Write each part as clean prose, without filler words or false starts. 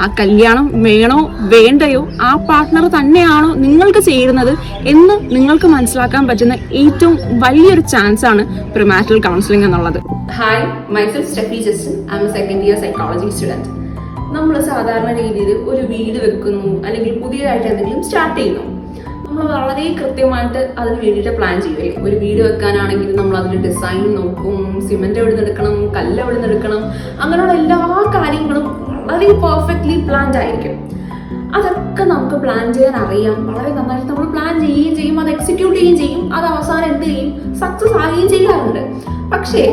ആ കല്യാണം വേണോ വേണ്ടയോ, ആ പാർട്ട്ണർ തന്നെയാണോ നിങ്ങൾക്ക് ചേരുന്നത് എന്ന് നിങ്ങൾക്ക് മനസ്സിലാക്കാൻ പറ്റുന്ന ഏറ്റവും വലിയൊരു ചാൻസ് ആണ് പ്രിമാരിറ്റൽ കൗൺസിലിംഗ് എന്നുള്ളത്. Hi, myself Steffi Justin. I M A second year psychology student. നമ്മൾ സാധാരണ രീതിയിൽ ഒരു വീട് വെക്കുന്നു അല്ലെങ്കിൽ പുതിയതായിട്ട് എന്തെങ്കിലും സ്റ്റാർട്ട് ചെയ്യുന്നു, നമ്മൾ വളരെ കൃത്യമായിട്ട് അതിന് വേണ്ടിയിട്ട് പ്ലാൻ ചെയ്യില്ലേ. ഒരു വീട് വെക്കാനാണെങ്കിൽ നമ്മൾ അതിന് ഡിസൈൻ നോക്കും, സിമെന്റ് എവിടെ നിന്ന് എടുക്കണം, കല്ല് എവിടെ നിന്ന് എടുക്കണം, അങ്ങനെയുള്ള എല്ലാ കാര്യങ്ങളും വളരെ പെർഫെക്റ്റ്ലി പ്ലാൻഡ് ആയിരിക്കും. അതൊക്കെ നമുക്ക് പ്ലാൻ ചെയ്യാൻ അറിയാം, വളരെ നന്നായിട്ട് നമ്മൾ പ്ലാൻ ചെയ്യുകയും ചെയ്യും, അത് എക്സിക്യൂട്ട് ചെയ്യുകയും ചെയ്യും, അത് അവസാനം എന്ത് ചെയ്യും, സക്സസ് ആകുകയും ചെയ്യാറുണ്ട്. പക്ഷേ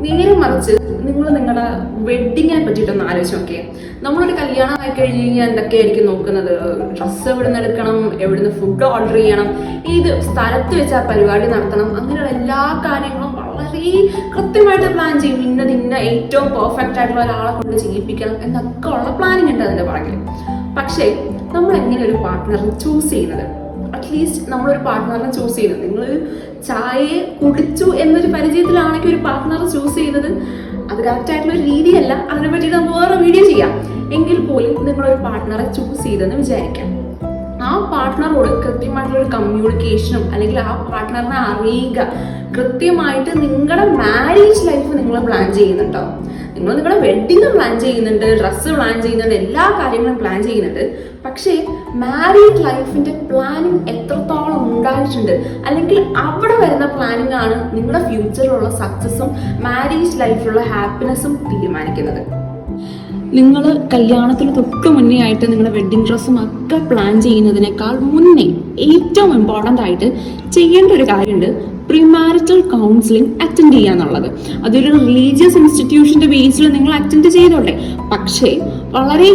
നേരെ മറിച്ച് നിങ്ങൾ നിങ്ങളുടെ വെഡ്ഡിങ്ങിനെ പറ്റിയിട്ടൊന്ന് ആലോചിച്ച് നോക്കിയേ. നമ്മളൊരു കല്യാണം ആയി കഴിഞ്ഞ് കഴിഞ്ഞാൽ എന്തൊക്കെയായിരിക്കും നോക്കുന്നത്? ഡ്രസ്സ് എവിടെ നിന്ന് എടുക്കണം, എവിടെ നിന്ന് ഫുഡ് ഓർഡർ ചെയ്യണം, ഏത് സ്ഥലത്ത് വെച്ച് ആ പരിപാടി നടത്തണം, അങ്ങനെയുള്ള എല്ലാ കാര്യങ്ങളും വളരെ കൃത്യമായിട്ട് പ്ലാൻ ചെയ്യും. ഇന്ന ഏറ്റവും പെർഫെക്റ്റ് ആയിട്ടുള്ള ഒരാളെ കൊണ്ട് ചെയ്യിപ്പിക്കണം എന്നൊക്കെ ഉള്ള പ്ലാനിങ് ഉണ്ട് അതിൻ്റെ പുറകിൽ. പക്ഷേ നമ്മൾ എങ്ങനെ ഒരു പാർട്ട്ണറിനെ ചൂസ് ചെയ്യുന്നത്? അറ്റ്ലീസ്റ്റ് നമ്മളൊരു പാർട്ട്ണറിനെ ചൂസ് ചെയ്യുന്നത്, നിങ്ങൾ ചായ കുടിച്ചു എന്നൊരു പരിചയത്തിലാണെങ്കിൽ ഒരു പാർട്ട്ണറെ ചൂസ് ചെയ്യുന്നത് അത് കറക്റ്റായിട്ടുള്ള ഒരു രീതിയല്ല. അതിനെ പറ്റിയിട്ട് നമുക്ക് വേറെ വീഡിയോ ചെയ്യാം. എങ്കിൽ പോലും നിങ്ങളൊരു പാർട്ട്ണറെ ചൂസ് ചെയ്തെന്ന് വിചാരിക്കാം. ആ പാർട്ട്ണറോട് കൃത്യമായിട്ടുള്ളൊരു കമ്മ്യൂണിക്കേഷനും അല്ലെങ്കിൽ ആ പാർട്ട്ണറിനെ അറിയുക. കൃത്യമായിട്ട് നിങ്ങളുടെ മാരേജ് ലൈഫ് നിങ്ങൾ പ്ലാൻ ചെയ്യുന്നുണ്ടോ? നിങ്ങൾ നിങ്ങളുടെ വെഡ്ഡിങ് പ്ലാൻ ചെയ്യുന്നുണ്ട്, ഡ്രസ്സ് പ്ലാൻ ചെയ്യുന്നുണ്ട്, എല്ലാ കാര്യങ്ങളും പ്ലാൻ ചെയ്യുന്നുണ്ട്. പക്ഷേ മാരീഡ് ലൈഫിന്റെ പ്ലാനിങ് എത്രത്തോളം ഉണ്ടായിട്ടുണ്ട്, അല്ലെങ്കിൽ അവിടെ വരുന്ന പ്ലാനിങ് ആണ് നിങ്ങളുടെ ഫ്യൂച്ചറിലുള്ള സക്സസും മാരേജ് ലൈഫിലുള്ള ഹാപ്പിനെസ്സും തീരുമാനിക്കുന്നത്. നിങ്ങൾ കല്യാണത്തിന് തൊട്ട് മുന്നേ ആയിട്ട് നിങ്ങളുടെ വെഡ്ഡിങ് ഡ്രസ്സും ഒക്കെ പ്ലാൻ ചെയ്യുന്നതിനേക്കാൾ മുന്നേ ഏറ്റവും ഇമ്പോർട്ടൻ്റ് ആയിട്ട് ചെയ്യേണ്ട ഒരു കാര്യമുണ്ട്, പ്രീമാരിറ്റൽ കൗൺസിലിംഗ് അറ്റൻഡ് ചെയ്യുക എന്നുള്ളത്. അതൊരു റിലീജിയസ് ഇൻസ്റ്റിറ്റ്യൂഷൻ്റെ ബേസിൽ നിങ്ങൾ അറ്റൻഡ് ചെയ്തോട്ടെ. പക്ഷേ വളരെ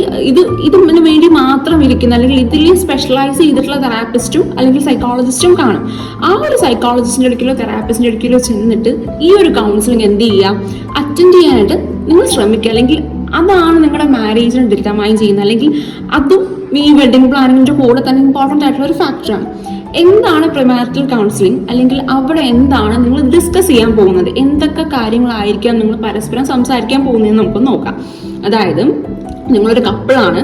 ഇതിന് വേണ്ടി മാത്രം ഇരിക്കുന്ന അല്ലെങ്കിൽ ഇതിൽ സ്പെഷ്യലൈസ് ചെയ്തിട്ടുള്ള തെറാപ്പിസ്റ്റും അല്ലെങ്കിൽ സൈക്കോളജിസ്റ്റും കാണും. ആ ഒരു സൈക്കോളജിസ്റ്റിൻ്റെ അടുക്കലോ തെറാപ്പിസ്റ്റിൻ്റെ അടുക്കലോ ചെന്നിട്ട് ഈ ഒരു കൗൺസിലിംഗ് എന്ത് ചെയ്യുക, അറ്റൻഡ് ചെയ്യാനായിട്ട് നിങ്ങൾ ശ്രമിക്കുക. അല്ലെങ്കിൽ അതാണ് നിങ്ങളുടെ മാരേജിനെ ഡിറ്റർമൈൻ ചെയ്യുന്നത്, അല്ലെങ്കിൽ അതും ഈ വെഡ്ഡിങ് പ്ലാനിങ്ങിൻ്റെ കൂടെ തന്നെ ഇമ്പോർട്ടൻ്റ് ആയിട്ടുള്ള ഒരു ഫാക്ടറാണ്. എന്താണ് പ്രീമാരിറ്റൽ കൗൺസിലിംഗ്, അല്ലെങ്കിൽ അവിടെ എന്താണ് നിങ്ങൾ ഡിസ്കസ് ചെയ്യാൻ പോകുന്നത്, എന്തൊക്കെ കാര്യങ്ങളായിരിക്കാം നിങ്ങൾ പരസ്പരം സംസാരിക്കാൻ പോകുന്നതെന്ന് നമുക്ക് നോക്കാം. അതായത് നിങ്ങളൊരു കപ്പിളാണ്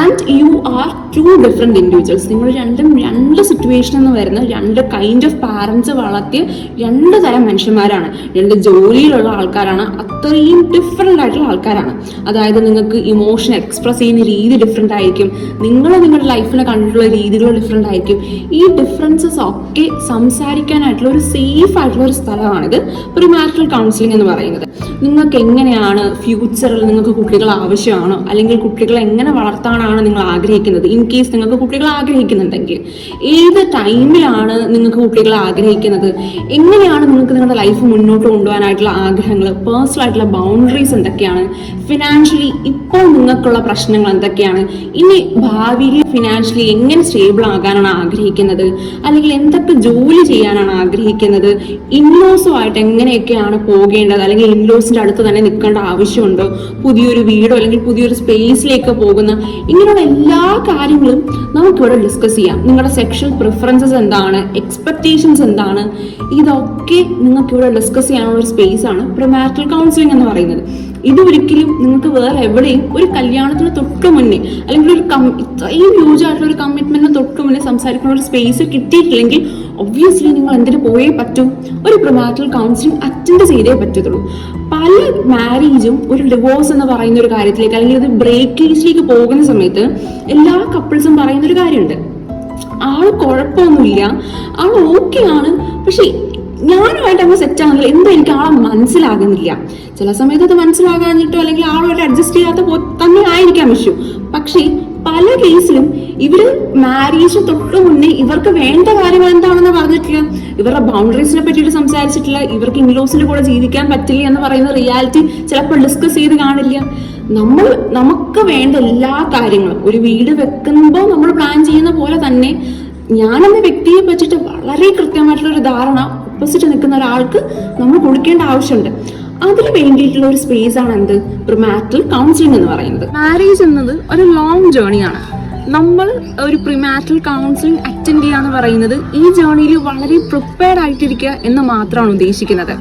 and you are two different individuals. നിങ്ങൾ രണ്ട് സിറ്റുവേഷനിൽ നിന്ന് വരുന്ന രണ്ട് കൈൻഡ് ഓഫ് പാരൻസ് വളർത്തിയ രണ്ട് തരം മനുഷ്യന്മാരാണ്, രണ്ട് ജോലിയിലുള്ള ആൾക്കാരാണ്, അത്രയും ഡിഫറെൻ്റ് ആയിട്ടുള്ള ആൾക്കാരാണ്. അതായത് നിങ്ങൾക്ക് ഇമോഷൻ എക്സ്പ്രസ് ചെയ്യുന്ന രീതി ഡിഫറെൻ്റ് ആയിരിക്കും, നിങ്ങളുടെ ലൈഫിൽ കണ്ടിട്ടുള്ള രീതികൾ ഡിഫറെൻ്റ് ആയിരിക്കും. ഈ ഡിഫറൻസസ് ഒക്കെ സംസാരിക്കാനായിട്ടുള്ള ഒരു സേഫ് ആയിട്ടുള്ള ഒരു സ്ഥലമാണിത് പ്രീമാരിറ്റൽ കൗൺസിലിംഗ് എന്ന് പറയുന്നത്. നിങ്ങൾക്ക് എങ്ങനെയാണ് ഫ്യൂച്ചറിൽ നിങ്ങൾക്ക് കുട്ടികൾ ആവശ്യമാണോ, അല്ലെങ്കിൽ കുട്ടികളെ എങ്ങനെ വളർത്താനാണ് നിങ്ങൾ ആഗ്രഹിക്കുന്നത്? ഇൻ കേസ് നിങ്ങൾക്ക് കുട്ടികൾ ആഗ്രഹിക്കുന്നുണ്ടെങ്കിൽ ഏത് ടൈമിലാണ് നിങ്ങൾക്ക് കുട്ടികളെ ആഗ്രഹിക്കുന്നത്, എങ്ങനെയാണ് നിങ്ങൾക്ക് നിങ്ങളുടെ ലൈഫ് മുന്നോട്ട് കൊണ്ടുപോകാനായിട്ടുള്ള ആഗ്രഹങ്ങൾ, പേഴ്സണൽ ആയിട്ടുള്ള ബൗണ്ടറീസ് എന്തൊക്കെയാണ്, ഫിനാൻഷ്യലി ഇപ്പോൾ നിങ്ങൾക്കുള്ള പ്രശ്നങ്ങൾ എന്തൊക്കെയാണ്, ഇനി ഭാവിയിൽ ഫിനാൻഷ്യലി എങ്ങനെ സ്റ്റേബിൾ ആകാനാണ് ആഗ്രഹിക്കുന്നത്, അല്ലെങ്കിൽ എന്തൊക്കെ ജോലി ചെയ്യാനാണ് ആഗ്രഹിക്കുന്നത്, ഇൻലോസുമായിട്ട് എങ്ങനെയൊക്കെയാണ് പോകേണ്ടത്, അല്ലെങ്കിൽ ഇൻലോസിന്റെ അടുത്ത് തന്നെ നിൽക്കേണ്ട ആവശ്യമുണ്ടോ, പുതിയൊരു വീടോ അല്ലെങ്കിൽ പുതിയൊരു സ്പേസിലേക്ക് പോകുന്ന, ഇങ്ങനെയുള്ള എല്ലാ കാര്യങ്ങളും നമുക്കിവിടെ ഡിസ്കസ് ചെയ്യാം. നിങ്ങളുടെ സെക്ഷൽ പ്രിഫറൻസസ് എന്താണ്, എക്സ്പെക്ടേഷൻസ് എന്താണ്, ഇതൊക്കെ നിങ്ങൾക്കിവിടെ ഡിസ്കസ് ചെയ്യാനുള്ള ഒരു സ്പേസ് ആണ് പ്രീമാരിറ്റൽ കൗൺസിലിംഗ് എന്ന് പറയുന്നത്. ഇതൊരിക്കലും നിങ്ങൾക്ക് വേറെ എവിടെയും ഒരു കല്യാണത്തിന് തൊട്ട് മുന്നേ അല്ലെങ്കിൽ ഇത്രയും ഹ്യൂജ് ആയിട്ടുള്ള ഒരു കമ്മിറ്റ്മെന്റിന് തൊട്ട് മുന്നേ സംസാരിക്കുന്ന ഒരു സ്പേസ് കിട്ടിയിട്ടില്ലെങ്കിൽ ഒബ്വിയസ്ലി നിങ്ങൾ എന്തിനു പോയേ പറ്റും, ഒരു പ്രീമാരിറ്റൽ കൗൺസിലിംഗ് അറ്റൻഡ് ചെയ്തേ പറ്റത്തുള്ളൂ. പല മാരേജും ഒരു ഡിവോഴ്സ് എന്ന് പറയുന്ന ഒരു കാര്യത്തിലേക്ക് അല്ലെങ്കിൽ ഒരു ബ്രേക്കേജിലേക്ക് പോകുന്ന സമയത്ത് എല്ലാ കപ്പിൾസും പറയുന്ന ഒരു കാര്യമുണ്ട്, ആള് കുഴപ്പമൊന്നുമില്ല, ആൾ ഓക്കെ ആണ്, പക്ഷെ ഞാനുമായിട്ട് അങ്ങ് സെറ്റ് ആകുന്നില്ല, എന്താ എനിക്ക് ആളെ മനസ്സിലാകുന്നില്ല. ചില സമയത്ത് അത് മനസ്സിലാകാഞ്ഞിട്ടോ അല്ലെങ്കിൽ ആളുമായിട്ട് അഡ്ജസ്റ്റ് ചെയ്യാത്ത തന്നെ ആയിരിക്കാം ഇഷ്യൂ. പക്ഷേ പല കേസിലും ഇവര് മാരേജിന് തൊട്ട് മുന്നേ ഇവർക്ക് വേണ്ട കാര്യങ്ങൾ എന്താണെന്ന് പറഞ്ഞിട്ടില്ല, ഇവരുടെ ബൗണ്ടറീസിനെ പറ്റിയിട്ട് സംസാരിച്ചിട്ടില്ല, ഇവർക്ക് ഇൻലോസിന്റെ കൂടെ ജീവിക്കാൻ പറ്റില്ല എന്ന് പറയുന്ന റിയാലിറ്റി ചിലപ്പോൾ ഡിസ്കസ് ചെയ്ത് കാണില്ല. നമുക്ക് വേണ്ട എല്ലാ കാര്യങ്ങളും ഒരു വീട് വെക്കുമ്പോൾ നമ്മൾ പ്ലാൻ ചെയ്യുന്ന പോലെ തന്നെ ഞാനെന്ന വ്യക്തിയെ പറ്റിയിട്ട് വളരെ കൃത്യമായിട്ടുള്ള ഒരു ധാരണ ഓപ്പോസിറ്റ് നിൽക്കുന്ന ഒരാൾക്ക് നമ്മൾ കൊടുക്കേണ്ട ആവശ്യമുണ്ട്. അതിന് വേണ്ടിയിട്ടുള്ള ഒരു സ്പേസ് ആണ് എന്ത് പ്രീമാരിറ്റൽ കൗൺസിലിംഗ് എന്ന് പറയുന്നത്. മാരേജ് എന്നത് ഒരു ലോങ് ജേർണിയാണ്. നമ്മൾ ഒരു പ്രീമാരിറ്റൽ കൗൺസിലിംഗ് അറ്റൻഡ് ചെയ്യുക എന്ന് പറയുന്നത് ഈ ജേർണിയിൽ വളരെ പ്രിപ്പയർഡ് ആയിട്ടിരിക്കുക എന്ന് മാത്രമാണ് ഉദ്ദേശിക്കുന്നത്.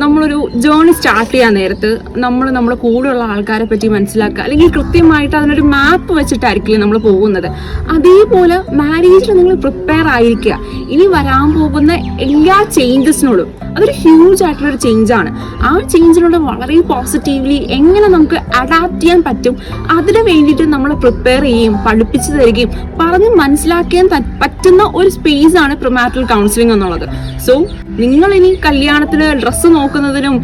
നമ്മളൊരു ജേർണി സ്റ്റാർട്ട് ചെയ്യാൻ നേരത്ത് നമ്മൾ നമ്മുടെ കൂടെയുള്ള ആൾക്കാരെ പറ്റി മനസ്സിലാക്കുക, അല്ലെങ്കിൽ കൃത്യമായിട്ട് അതിനൊരു മാപ്പ് വെച്ചിട്ടായിരിക്കില്ലേ നമ്മൾ പോകുന്നത്. അതേപോലെ മാരേജിൽ നിങ്ങൾ പ്രിപ്പയർ ആയിരിക്കുക. ഇനി വരാൻ പോകുന്ന എല്ലാ ചേഞ്ചസിനോടും അതൊരു ഹ്യൂജ് ആയിട്ടുള്ളൊരു ചേഞ്ചാണ്. ആ ചേഞ്ചിനോട് വളരെ പോസിറ്റീവ്ലി എങ്ങനെ നമുക്ക് അഡാപ്റ്റ് ചെയ്യാൻ പറ്റും അതിന് വേണ്ടിയിട്ട് നമ്മൾ പ്രിപ്പയർ ചെയ്യുകയും പഠിപ്പിച്ചു തരികയും പറഞ്ഞ് മനസ്സിലാക്കാൻ പറ്റുന്ന ഒരു സ്പേസ് ആണ് പ്രിമാരിറ്റൽ കൗൺസിലിംഗ് എന്നുള്ളത്. സോ നിങ്ങൾ ഇനി കല്യാണത്തിന് ഡ്രസ്സ് നോക്കുന്നതിനും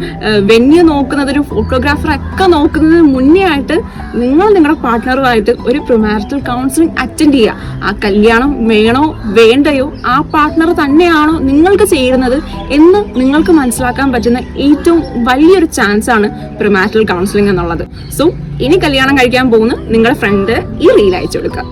വെന്യൂ നോക്കുന്നതിനും ഫോട്ടോഗ്രാഫർ ഒക്കെ നോക്കുന്നതിന് മുന്നേ ആയിട്ട് നിങ്ങൾ നിങ്ങളുടെ പാർട്ട്ണറുമായിട്ട് ഒരു പ്രിമാരിറ്റൽ കൗൺസിലിംഗ് അറ്റൻഡ് ചെയ്യുക. ആ കല്യാണം വേണോ വേണ്ടയോ, ആ പാർട്ട്ണർ തന്നെയാണോ നിങ്ങൾക്ക് ചേരുന്നത് എന്ന് നിങ്ങൾക്ക് മനസ്സിലാക്കാൻ പറ്റുന്ന ഏറ്റവും വലിയൊരു ചാൻസ് ആണ് പ്രിമാരിറ്റൽ കൗൺസിലിംഗ് എന്നുള്ളത്. സോ ഇനി കല്യാണം കഴിക്കാൻ പോകുന്ന നിങ്ങളുടെ ഫ്രണ്ട് ഈ റീൽ അയച്ചു കൊടുക്കുക.